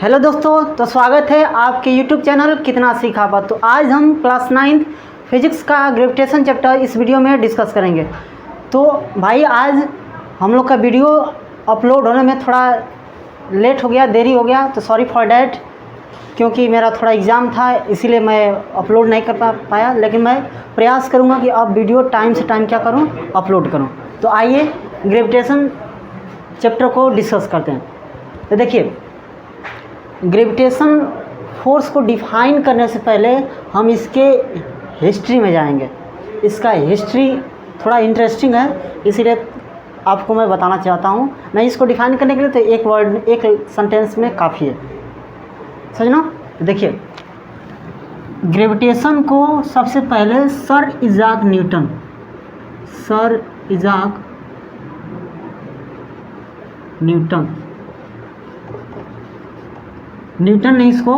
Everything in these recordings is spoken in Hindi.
हेलो दोस्तों, तो स्वागत है आपके YouTube चैनल कितना सीखा बात। तो आज हम क्लास 9 फिजिक्स का ग्रेविटेशन चैप्टर इस वीडियो में डिस्कस करेंगे। तो भाई आज हम लोग का वीडियो अपलोड होने में थोड़ा लेट हो गया, देरी हो गया, तो सॉरी फॉर डैट, क्योंकि मेरा थोड़ा एग्ज़ाम था इसीलिए मैं अपलोड नहीं कर पाया। लेकिन मैं प्रयास करूँगा कि अब वीडियो टाइम से टाइम क्या करूँ, अपलोड करूँ। तो आइए ग्रेविटेशन चैप्टर को डिस्कस करते हैं। तो देखिए, ग्रेविटेशन फोर्स को डिफाइन करने से पहले हम इसके हिस्ट्री में जाएंगे। इसका हिस्ट्री थोड़ा इंटरेस्टिंग है, इसीलिए आपको मैं बताना चाहता हूँ। नहीं, इसको डिफाइन करने के लिए तो एक वर्ड, एक सेंटेंस में काफ़ी है, समझना। देखिए, ग्रेविटेशन को सबसे पहले सर इज़ाक न्यूटन ने इसको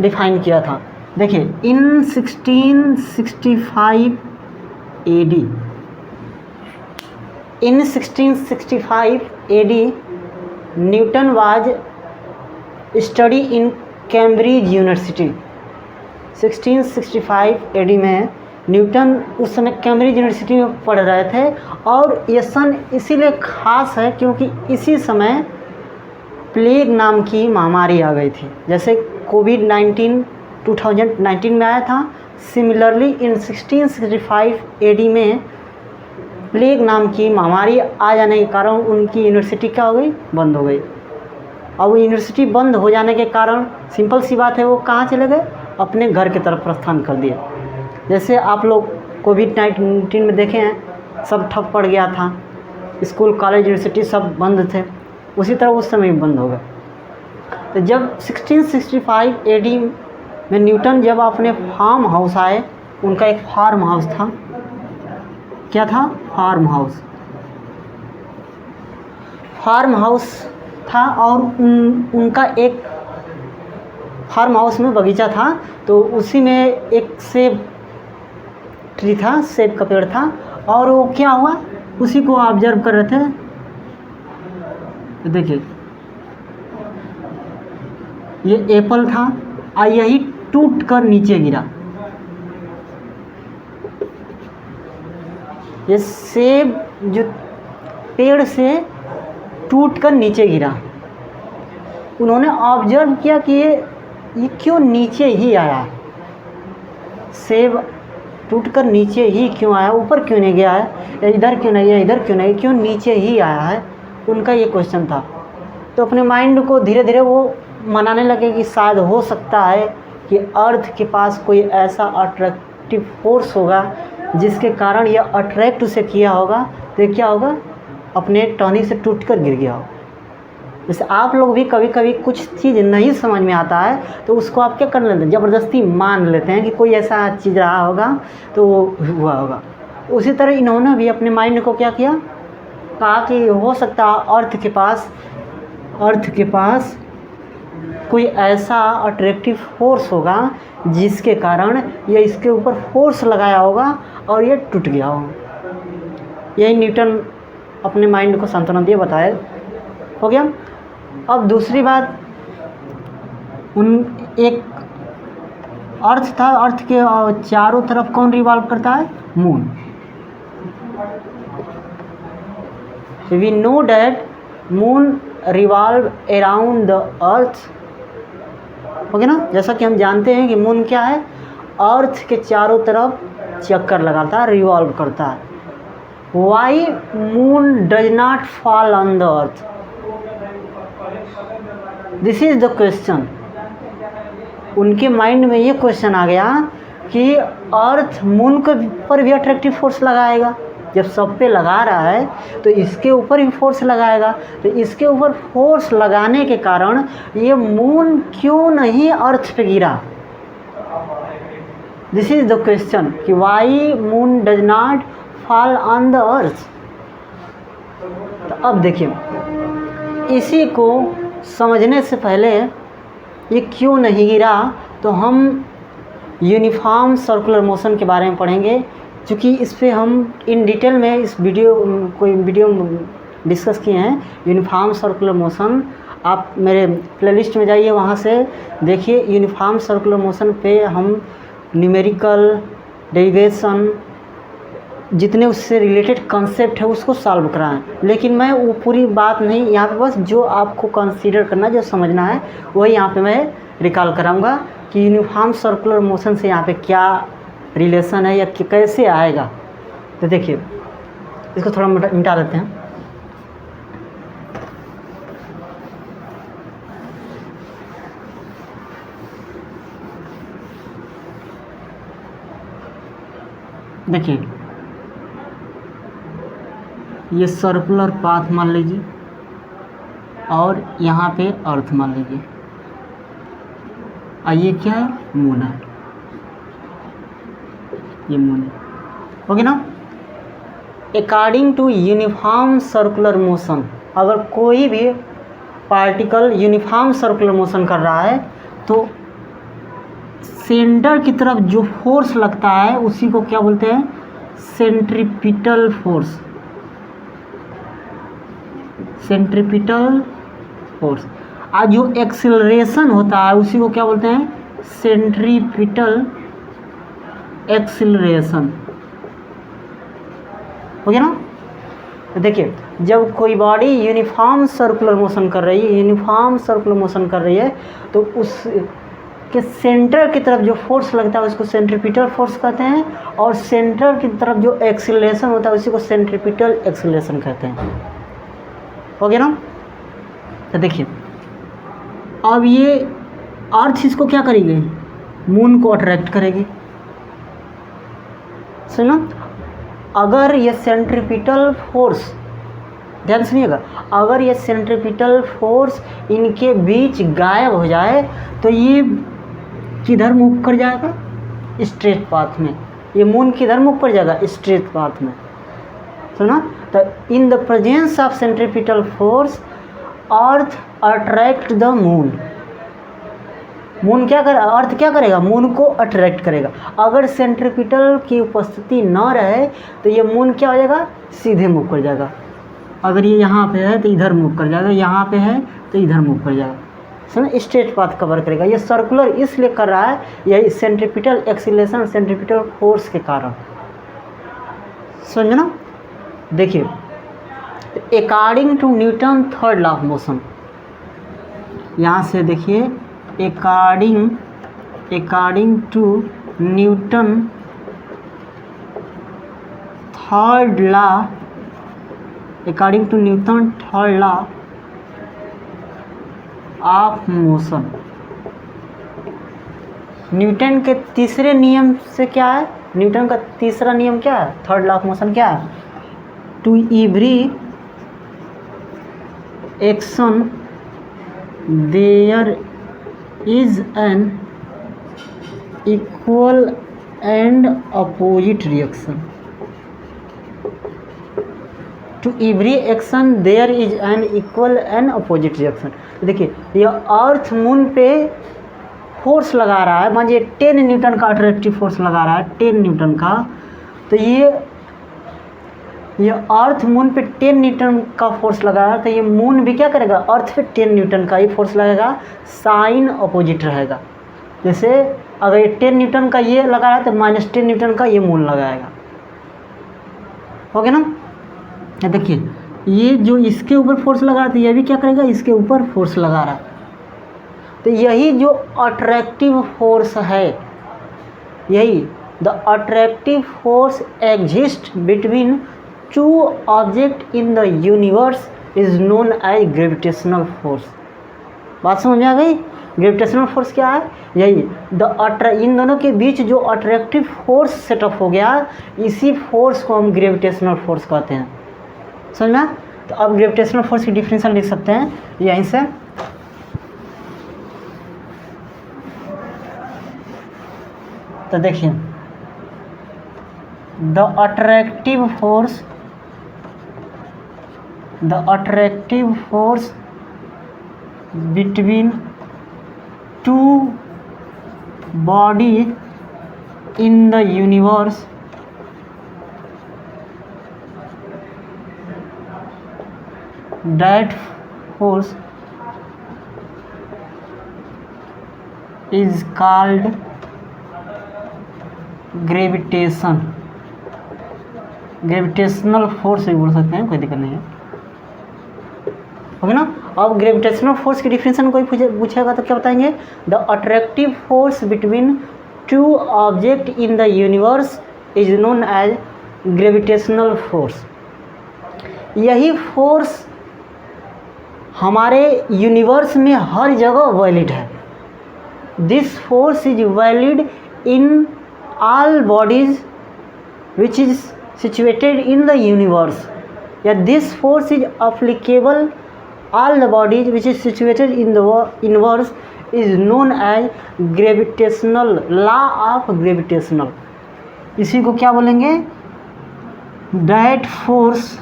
डिफाइन किया था। देखिए, इन 1665 AD Newton was study in Cambridge university. 1665 AD में न्यूटन उस समय कैम्ब्रिज यूनिवर्सिटी में पढ़ रहे थे। और ये सन इसीलिए ख़ास है क्योंकि इसी समय प्लेग नाम की महामारी आ गई थी। जैसे कोविड-19 2019 में आया था, सिमिलरली इन 1665 AD में प्लेग नाम की महामारी आ जाने के कारण उनकी यूनिवर्सिटी क्या हो गई, बंद हो गई। और वो यूनिवर्सिटी बंद हो जाने के कारण सिंपल सी बात है, वो कहाँ चले गए, अपने घर की तरफ प्रस्थान कर दिए। जैसे आप लोग कोविड-19 में देखे हैं, सब ठप पड़ गया था, स्कूल कॉलेज यूनिवर्सिटी सब बंद थे, उसी तरह उस समय बंद हो गए। तो जब 1665 AD में न्यूटन जब अपने फार्म हाउस आए, उनका एक फार्म हाउस था। क्या था? फार्म हाउस था। और उनका एक फार्म हाउस में बगीचा था, तो उसी में एक सेब ट्री था, सेब का पेड़ था। और वो क्या हुआ, उसी को ऑब्जर्व कर रहे थे। देखिए, ये एप्पल था और यही टूट कर नीचे गिरा। ये सेब जो पेड़ से टूट कर नीचे गिरा, उन्होंने ऑब्जर्व किया कि ये क्यों नीचे ही आया, सेब टूट कर नीचे ही क्यों आया, ऊपर क्यों नहीं गया है, या इधर क्यों नहीं है, इधर क्यों नहीं, क्यों नीचे ही आया है, उनका ये क्वेश्चन था। तो अपने माइंड को धीरे धीरे वो मनाने लगे कि शायद हो सकता है कि अर्थ के पास कोई ऐसा अट्रैक्टिव फोर्स होगा जिसके कारण यह अट्रैक्ट उसे किया होगा, तो ये क्या होगा, अपने टहनी से टूटकर गिर गया होगा। जैसे आप लोग भी कभी कभी कुछ चीज़ नहीं समझ में आता है तो उसको आप क्या कर लेते हैं, ज़बरदस्ती मान लेते हैं कि कोई ऐसा चीज़ रहा होगा तो हुआ होगा। उसी तरह इन्होंने भी अपने माइंड को क्या किया, कहा कि हो सकता है अर्थ के पास कोई ऐसा अट्रैक्टिव फोर्स होगा जिसके कारण ये इसके ऊपर फोर्स लगाया होगा और ये टूट गया होगा। यही न्यूटन अपने माइंड को सांत्वना दिए बताया, हो गया। अब दूसरी बात, एक अर्थ था, अर्थ के चारों तरफ कौन रिवॉल्व करता है, moon. We know that moon revolve around the earth, हो गया ना। जैसा कि हम जानते हैं कि मून क्या है, अर्थ के चारों तरफ चक्कर लगाता है, रिवॉल्व करता है। Why moon does not fall on the earth, this is the question. उनके माइंड में ये क्वेश्चन आ गया कि अर्थ मून के पर भी अट्रैक्टिव फोर्स लगाएगा, जब सब पे लगा रहा है तो इसके ऊपर भी फोर्स लगाएगा। तो इसके ऊपर फोर्स लगाने के कारण ये मून क्यों नहीं अर्थ पे गिरा, दिस इज द क्वेश्चन, कि why moon does not fall on the earth. तो अब देखिए, इसी को समझने से पहले ये क्यों नहीं गिरा, तो हम यूनिफॉर्म सर्कुलर मोशन के बारे में पढ़ेंगे। चूँकि इस पर हम इन डिटेल में इस वीडियो डिस्कस किए हैं, यूनिफॉर्म सर्कुलर मोशन आप मेरे प्लेलिस्ट में जाइए, वहाँ से देखिए यूनिफॉर्म सर्कुलर मोशन पे हम न्यूमेरिकल डेरिवेशन जितने उससे रिलेटेड कॉन्सेप्ट है उसको सॉल्व कराएं। लेकिन मैं वो पूरी बात नहीं, यहाँ पे बस जो आपको कंसीडर करना, जो समझना है वही यहाँ पे मैं रिकॉल कराऊंगा कि यूनिफॉर्म सर्कुलर मोशन से यहाँ पे क्या रिलेशन है या कैसे आएगा। तो देखिए इसको थोड़ा मिटा देते हैं। देखिए ये सर्कुलर पाथ मान लीजिए और यहाँ पे अर्थ मान लीजिए, और ये क्या है, मून है, ये मून है, ओके ना। According to uniform circular motion, अगर कोई भी पार्टिकल यूनिफॉर्म सर्कुलर मोशन कर रहा है तो सेंटर की तरफ जो फोर्स लगता है उसी को क्या बोलते हैं, सेंट्रीपिटल फोर्स। Centripetal force. आज जो एक्सिलरेशन होता है उसी को क्या बोलते हैं, सेंट्रीपिटल एक्सिलरेशन, हो गया ना। तो देखिए जब कोई बॉडी यूनिफॉर्म सर्कुलर मोशन कर रही है, यूनिफॉर्म सर्कुलर मोशन कर रही है तो उस के सेंटर की तरफ जो फोर्स लगता है उसको सेंट्रीपिटल फोर्स कहते हैं, और सेंटर की तरफ जो एक्सिलरेशन होता है उसी को सेंट्रीपिटल एक्सिलरेशन कहते हैं, हो गया ना। तो देखिए अब ये अर्थ इसको क्या करेगी, मून को अट्रैक्ट करेगी, सुनो। अगर ये सेंट्रीपिटल फोर्स, ध्यान सुनिएगा, अगर ये सेंट्रीपिटल फोर्स इनके बीच गायब हो जाए तो ये किधर मूव कर जाएगा, स्ट्रेट पाथ में। ये मून किधर मूव कर जाएगा, स्ट्रेट पाथ में, सुना। तो in the presence of centripetal force earth attract the moon. Moon क्या कर, अर्थ क्या करेगा, मून को अट्रैक्ट करेगा। अगर सेंट्रीपिटल की उपस्थिति न रहे तो ये मून क्या हो जाएगा, सीधे मूव कर जाएगा। अगर ये यहाँ पे है तो इधर मूव कर जाएगा, यहाँ पे है तो इधर मूव कर जाएगा, समझ, स्ट्रेट पाथ कवर करेगा। ये सर्कुलर इसलिए कर रहा है, यही सेंट्रीपिटल एक्सीलरेशन, सेंट्रीपिटल फोर्स के कारण, समझना। देखिए according to Newton third law of motion, यहाँ से देखिए according to Newton third law, according to Newton third law of motion, Newton के तीसरे नियम से क्या है, न्यूटन का तीसरा नियम क्या है, थर्ड लॉ ऑफ मोशन क्या है, to every action there is an equal and opposite reaction. To every action there is an equal and opposite reaction. देखिए यह अर्थ मून पे फोर्स लगा रहा है, मान लीजिए 10 न्यूटन का अट्रैक्टिव फोर्स लगा रहा है, 10 न्यूटन का। तो ये अर्थ मून पे 10 न्यूटन का फोर्स लगा रहा है, तो ये मून भी क्या करेगा, अर्थ पे 10 न्यूटन का ही फोर्स लगेगा, साइन अपोजिट रहेगा। जैसे अगर ये 10 न्यूटन का ये लगा रहा है तो -10 न्यूटन का ये मून लगाएगा, हो गया ना। देखिए ये जो इसके ऊपर फोर्स लगा रहा था ये भी क्या करेगा, इसके ऊपर फोर्स लगा रहा है। तो यही जो अट्रैक्टिव फोर्स है, यही the attractive force exist between two object in the universe is known as gravitational force. बात समझ में आ गई। ग्रेविटेशनल फोर्स क्या है, यही इन दोनों के बीच जो अट्रैक्टिव फोर्स सेटअप हो गया, इसी फोर्स को हम ग्रेविटेशनल फोर्स कहते हैं, समझ में। तो अब ग्रेविटेशनल फोर्स की डिफिनेशन लिख सकते हैं यहीं से। तो देखिए the attractive force between to body in the universe that force is called gravitation, gravitational force भी बोल सकते हैं, कोई दिक्कत नहीं है, ओके ना। अब ग्रेविटेशनल फोर्स की डिफिनेशन कोई पूछेगा तो क्या बताएंगे? The attractive force between two object in the universe is known as gravitational force. यही फोर्स हमारे यूनिवर्स में हर जगह वैलिड है। This force is valid in all bodies which is situated in the universe, या this force is applicable all the bodies which is situated in the universe is known as gravitational law of gravitational। इसी को क्या बोलेंगे? that force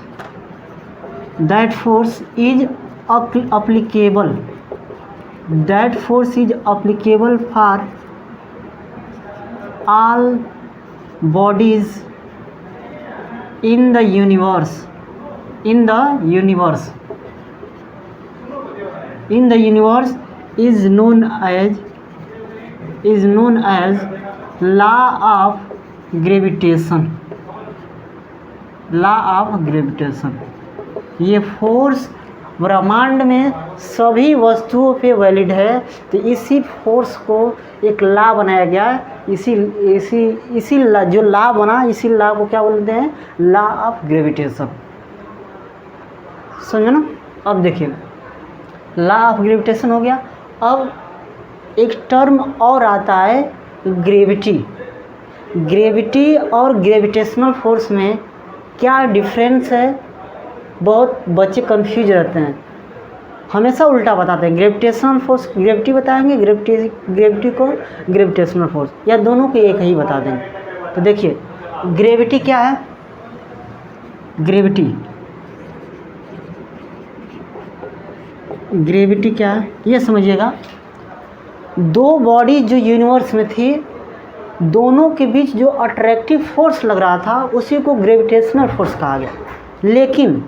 is applicable, that force is applicable for all bodies in the universe, in the universe is known as law of gravitation, law of gravitation। ये फोर्स ब्रह्मांड में सभी वस्तुओं पे वैलिड है, तो इसी फोर्स को एक लॉ बनाया गया है। इसी जो लॉ बना, इसी लॉ को क्या बोलते हैं? Law of gravitation. समझो ना। अब देखिए, लॉ ऑफ ग्रेविटेशन हो गया। अब एक टर्म और आता है ग्रेविटी। ग्रेविटी और ग्रेविटेशनल फोर्स में क्या डिफरेंस है? बहुत बच्चे कंफ्यूज रहते हैं, हमेशा उल्टा बताते हैं। ग्रेविटेशनल फोर्स ग्रेविटी बताएंगे, ग्रेविटी को ग्रेविटेशनल फोर्स, या दोनों को एक ही बता देंगे। तो देखिए, ग्रेविटी क्या है? ग्रेविटी क्या है ये समझिएगा। दो बॉडी जो यूनिवर्स में थी, दोनों के बीच जो अट्रैक्टिव फोर्स लग रहा था उसी को ग्रेविटेशनल फोर्स कहा गया। लेकिन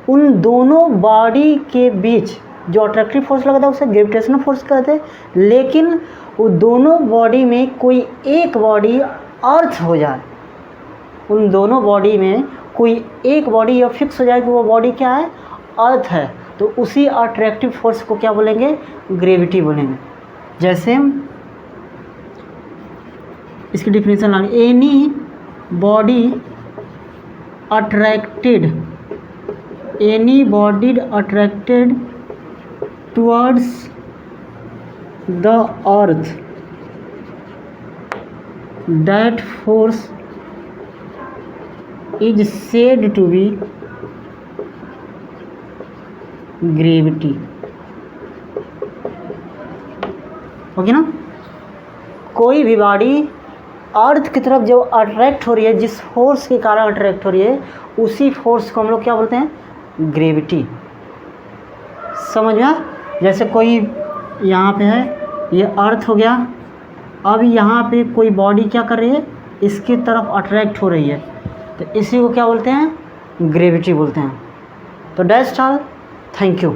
उन दोनों बॉडी के बीच जो अट्रैक्टिव फोर्स लगा था उसे ग्रेविटेशनल फोर्स कहते हैं। लेकिन वो दोनों बॉडी में कोई एक बॉडी अर्थ हो जाए, उन दोनों बॉडी में कोई एक बॉडी या फिक्स हो जाए कि वो बॉडी क्या है? अर्थ है, तो उसी अट्रैक्टिव फोर्स को क्या बोलेंगे? ग्रेविटी बोलेंगे। जैसे इसकी डिफिनेशन लाएंगे, any body attracted towards the earth, that force is said to be gravity. Okay ना। कोई भी बॉडी अर्थ की तरफ जब अट्रैक्ट हो रही है, जिस फोर्स के कारण अट्रैक्ट हो रही है, उसी फोर्स को हम लोग क्या बोलते हैं? ग्रेविटी। समझ में? जैसे कोई यहाँ पे है, ये अर्थ हो गया, अब यहाँ पे कोई बॉडी क्या कर रही है? इसकी तरफ अट्रैक्ट हो रही है, तो इसी को क्या बोलते हैं? ग्रेविटी बोलते हैं। तो दैट्स ऑल, थैंक यू।